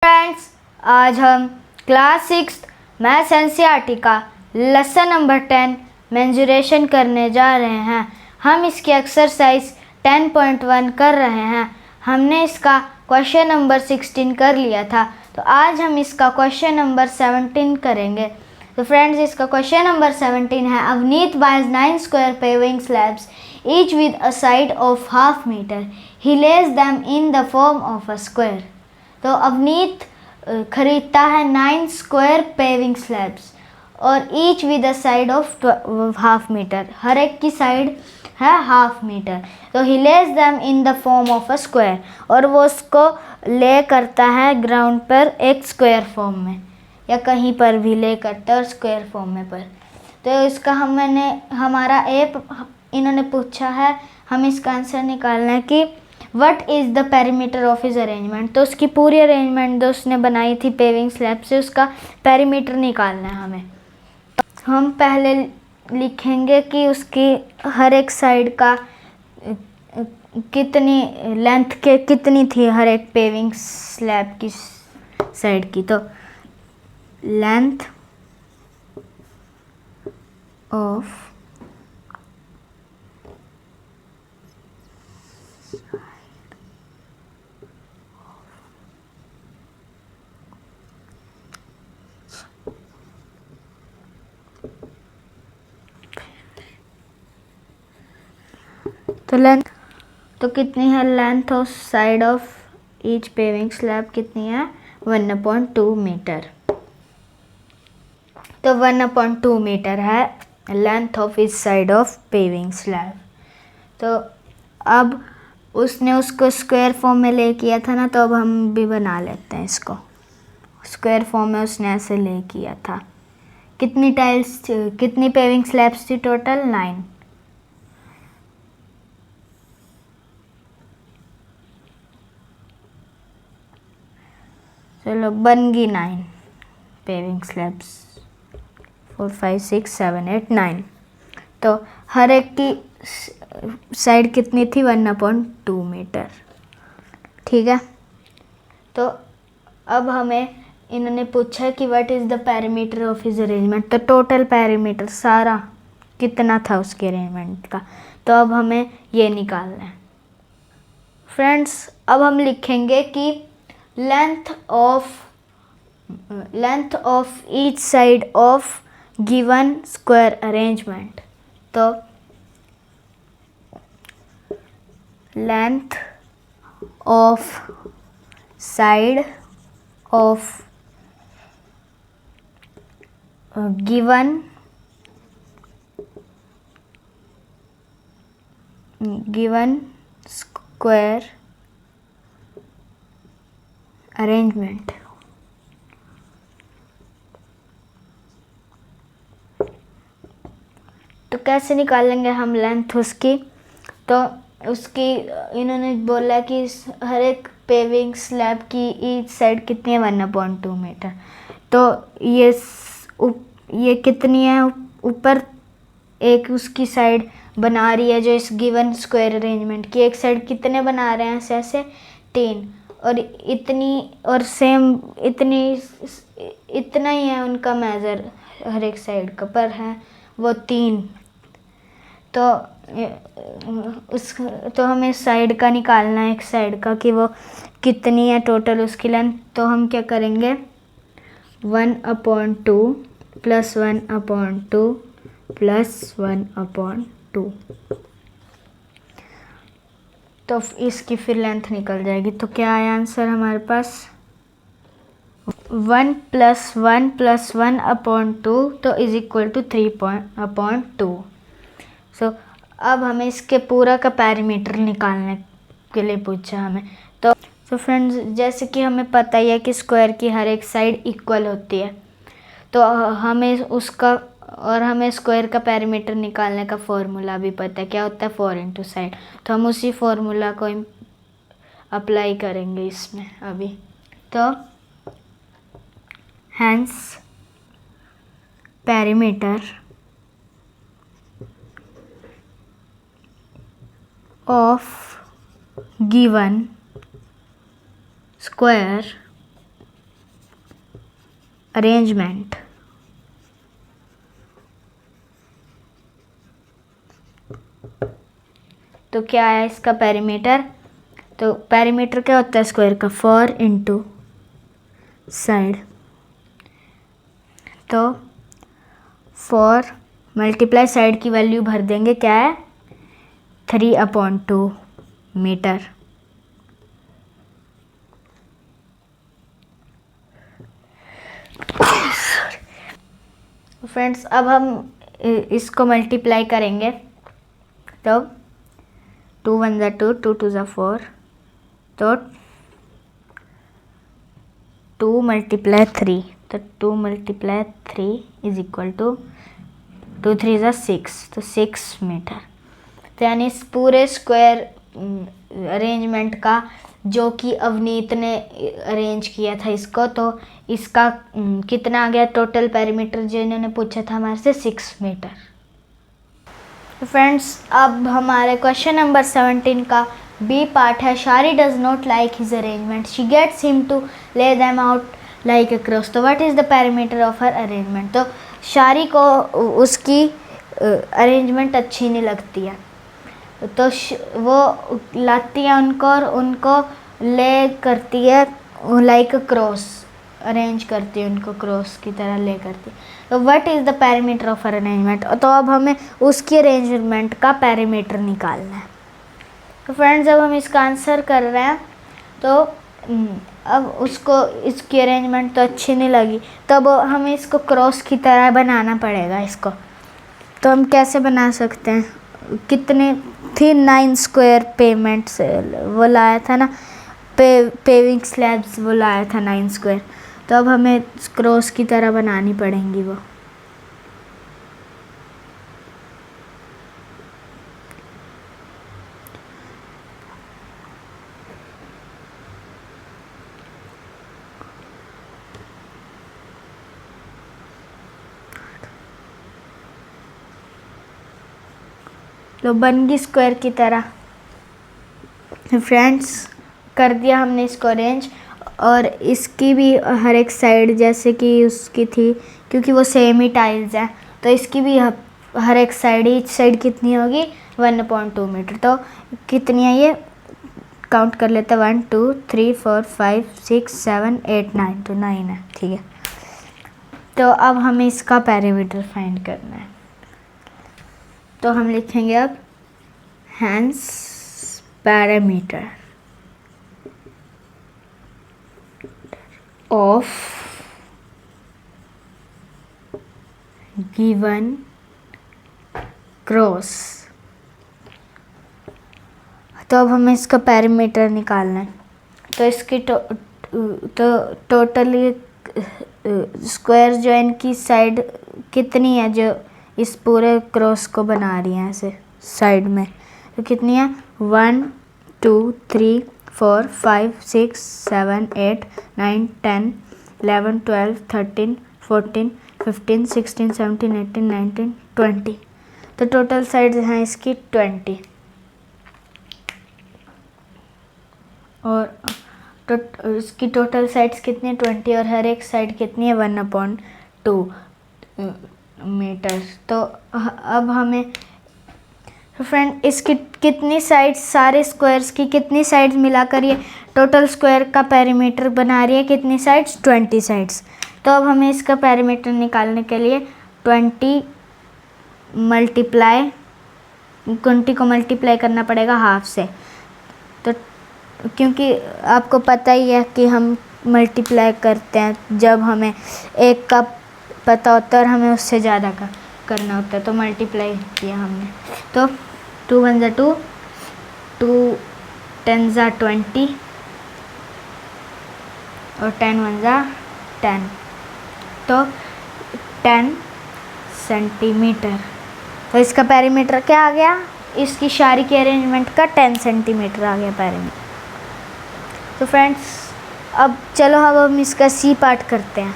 Friends, आज हम class 6 maths NCERT का लेसन नंबर 10 मेंजुरेशन करने जा रहे हैं। हम इसकी एक्सरसाइज 10.1 कर रहे हैं। हमने इसका क्वेश्चन नंबर 16 कर लिया था, तो आज हम इसका क्वेश्चन नंबर 17 करेंगे। तो फ्रेंड्स, इसका क्वेश्चन नंबर 17 है, Avneet buys 9 square paving slabs each with a side of half meter. He lays them in the form of a square. तो अवनीत खरीदता है 9 स्क्वायर पेविंग स्लैब्स और each with a side of half metre, हर एक की side है half metre. तो he lays them in the form of a square, और वो उसको ले करता है ग्राउंड पर एक स्क्वायर फॉर्म में, या कहीं पर भी ले करता है स्क्वायर फॉर्म में पर। तो इसका हमारा इन्होंने पूछा है, हम इसका आंसर निकालना है कि what is the perimeter of his arrangement. तो उसकी पूरी अरेंजमेंट जो उसने बनाई थी पेविंग स्लैब से, उसका पेरीमीटर निकालना है हमें। हम पहले लिखेंगे कि उसकी हर एक साइड का कितनी लेंथ के कितनी थी हर एक पेविंग स्लैब की साइड की। तो लेंथ ऑफ तो लेंथ तो कितनी है, length of side of each paving slab कितनी है, 1/2 मीटर। तो 1/2 मीटर है length of each side of paving slab. तो अब उसने उसको स्क्वायर फॉर्म में ले किया था ना, तो अब हम भी बना लेते हैं इसको स्क्वायर फॉर्म में। उसने ऐसे ले किया था। कितनी पेविंग स्लैब्स थी टोटल, 9। चलो, बन गई 9 पेविंग स्लैब्स, 4 5 6 7 8 9। तो हर एक की साइड कितनी थी, 1/2 मीटर। ठीक है। तो अब हमें इन्होंने पूछा कि what is the perimeter of his arrangement. तो टोटल पेरीमीटर सारा कितना था उसके अरेंजमेंट का, तो अब हमें ये निकालना है। फ्रेंड्स, अब हम लिखेंगे कि length of each side of given square arrangement. तो length of side of given square arrangement. तो कैसे निकालेंगे हम लेंथ उसकी। तो उसकी इन्होंने बोला कि हर एक पेविंग स्लैब की ईच साइड कितनी है, 1/2 मीटर। तो ये कितनी है, ऊपर एक उसकी साइड बना रही है जो इस गिवन स्क्वायर अरेंजमेंट की एक साइड कितने बना रहे हैं, ऐसे 3, और इतना ही है उनका मेज़र हर एक साइड का, पर है वो 3। तो हमें साइड का निकालना है, एक साइड का, कि वो कितनी है टोटल उसकी लेंथ। तो हम क्या करेंगे, 1/2 + 1/2 + 1/2। तो इसकी फिर लेंथ निकल जाएगी। तो क्या आया आंसर हमारे पास, 1 + 1 + 1/2 तो = 3/2। सो अब हमें इसके पूरा का पेरीमीटर निकालने के लिए पूछा हमें। तो फ्रेंड्स, जैसे कि हमें पता ही है कि स्क्वायर की हर एक साइड इक्वल होती है, तो हमें स्क्वायर का पेरीमीटर निकालने का फॉर्मूला भी पता है, क्या होता है, 4 × साइड। तो हम उसी फॉर्मूला को अप्लाई करेंगे इसमें अभी। तो hence perimeter of given square arrangement. तो क्या है इसका पेरीमीटर? तो पेरीमीटर क्या होता है स्क्वायर का? 4 इंटू साइड। तो 4 मल्टीप्लाई साइड की वैल्यू भर देंगे, क्या है 3/2 मीटर। फ्रेंड्स अब हम इसको मल्टीप्लाई करेंगे, तो 2 1 ज़ा 2, 2 2 ज़ा 4, तो 2 मल्टीप्लाई 3, तो 2 मल्टीप्लाई 3 इज इक्वल टू 2 3 ज़ा 6, तो 6 मीटर। तो यानी इस पूरे स्क्वायर अरेंजमेंट का जो कि अवनीत ने अरेंज किया था इसको, तो इसका कितना आ गया टोटल पेरीमीटर जो इन्होंने पूछा था हमारे से? 6 मीटर। तो फ्रेंड्स अब हमारे क्वेश्चन नंबर 17 का बी पार्ट है। Shari does not like his arrangement, she gets him to lay them out like across, तो what is the perimeter of her arrangement? तो शारी को उसकी अरेंजमेंट अच्छी नहीं लगती है, तो वो लाती है उनको और उनको ले करती है लाइक क्रॉस, अरेंज करती है उनको क्रॉस की तरह ले करती है। तो what is the perimeter of arrangement? तो अब हमें उसकी अरेंजमेंट का पेरीमीटर निकालना है। तो फ्रेंड्स जब हम इसका आंसर कर रहे हैं, तो अब उसको इसकी अरेंजमेंट तो अच्छी नहीं लगी, तब हमें इसको क्रॉस की तरह बनाना पड़ेगा इसको। तो हम कैसे बना सकते हैं? कितने थी 9 स्क्वायर पेमेंट्स वो लाया था ना, पेविंग स्लैब्स वो लाया था 9 स्क्वायर, तो अब हमें क्रॉस की तरह बनानी पड़ेंगी वो। तो बन गई स्क्वायर की तरह। फ्रेंड्स कर दिया हमने इसको अरेंज, और इसकी भी हर एक साइड जैसे कि उसकी थी, क्योंकि वो सेम ही टाइल्स हैं, तो इसकी भी हर एक साइड, ईच साइड कितनी होगी 1/2 मीटर। तो कितनी है ये काउंट कर लेते हैं, 1 2 3 4 5 6 7 8 9, तो 9 है, ठीक है। तो अब हमें इसका पेरीमीटर फाइंड करना है, तो हम लिखेंगे अब hence parameter of given cross. तो अब हमें इसका पेरीमीटर निकालना है, तो इसकी टोटल स्क्वायर जो इनकी साइड कितनी है जो इस पूरे क्रॉस को बना रही हैं ऐसे साइड में, तो कितनी है 1 2 3 4 5 6 7 8 9 10 11 12 13 14 15 16 17 18 19 20। तो टोटल साइड्स हैं इसकी 20, और इसकी टोटल साइड्स कितनी है 20, और हर एक साइड कितनी है 1/2 मीटर। तो अब हमें फ्रेंड इसकी कितनी साइड्स, सारे स्क्वायर्स की कितनी साइड्स मिलाकर ये टोटल स्क्वायर का पेरीमीटर बना रही है, कितनी साइड्स 20 साइड्स। तो अब हमें इसका पेरीमीटर निकालने के लिए 20 को मल्टीप्लाई करना पड़ेगा हाफ से, तो क्योंकि आपको पता ही है कि हम मल्टीप्लाई करते हैं जब हमें एक का पता होता है और हमें उससे ज़्यादा का करना होता है, तो मल्टीप्लाई किया हमने। तो 2 1 ज़ा 2, 2 10 ज़ा 20, और 10 1 ज़ा 10, तो 10 सेंटीमीटर। तो इसका पेरीमीटर क्या आ गया? इसकी शारी के अरेंजमेंट का 10 सेंटीमीटर आ गया पेरीमीटर। तो फ्रेंड्स अब चलो अब हम इसका सी पार्ट करते हैं।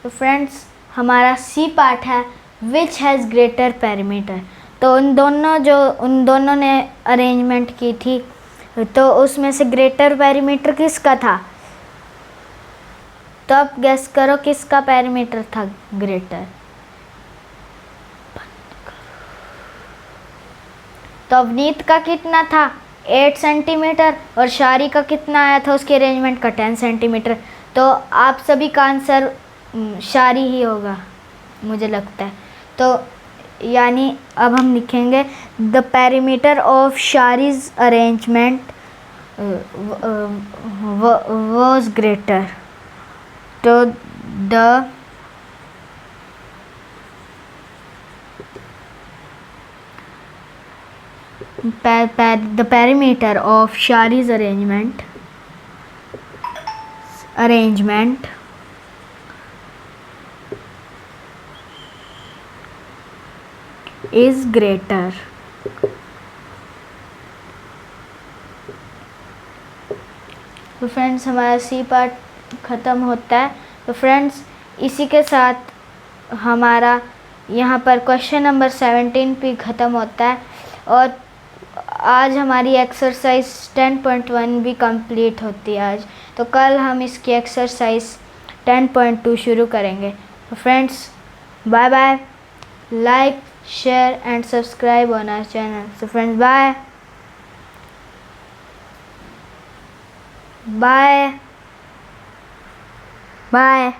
तो फ्रेंड्स हमारा सी पार्ट है विच हैज़ ग्रेटर पेरीमीटर। तो उन दोनों ने अरेंजमेंट की थी, तो उसमें से ग्रेटर पेरीमीटर किसका था? तो अब गेस करो किसका पेरीमीटर था ग्रेटर। तो अवनीत का कितना था 8 सेंटीमीटर और शारी का कितना आया था उसके अरेंजमेंट का 10 सेंटीमीटर। तो आप सभी का आंसर शारी ही होगा मुझे लगता है। तो यानी अब हम लिखेंगे the perimeter of Shari's arrangement was greater. तो the perimeter of Shari's arrangement is greater. तो फ्रेंड्स हमारा सी पार्ट ख़त्म होता है। तो फ्रेंड्स इसी के साथ हमारा यहाँ पर क्वेश्चन नंबर 17 भी ख़त्म होता है और आज हमारी एक्सरसाइज 10.1 भी कंप्लीट होती है आज। तो कल हम इसकी एक्सरसाइज 10.2 शुरू करेंगे। तो friends bye bye, like share and subscribe on our channel. So friends bye bye bye.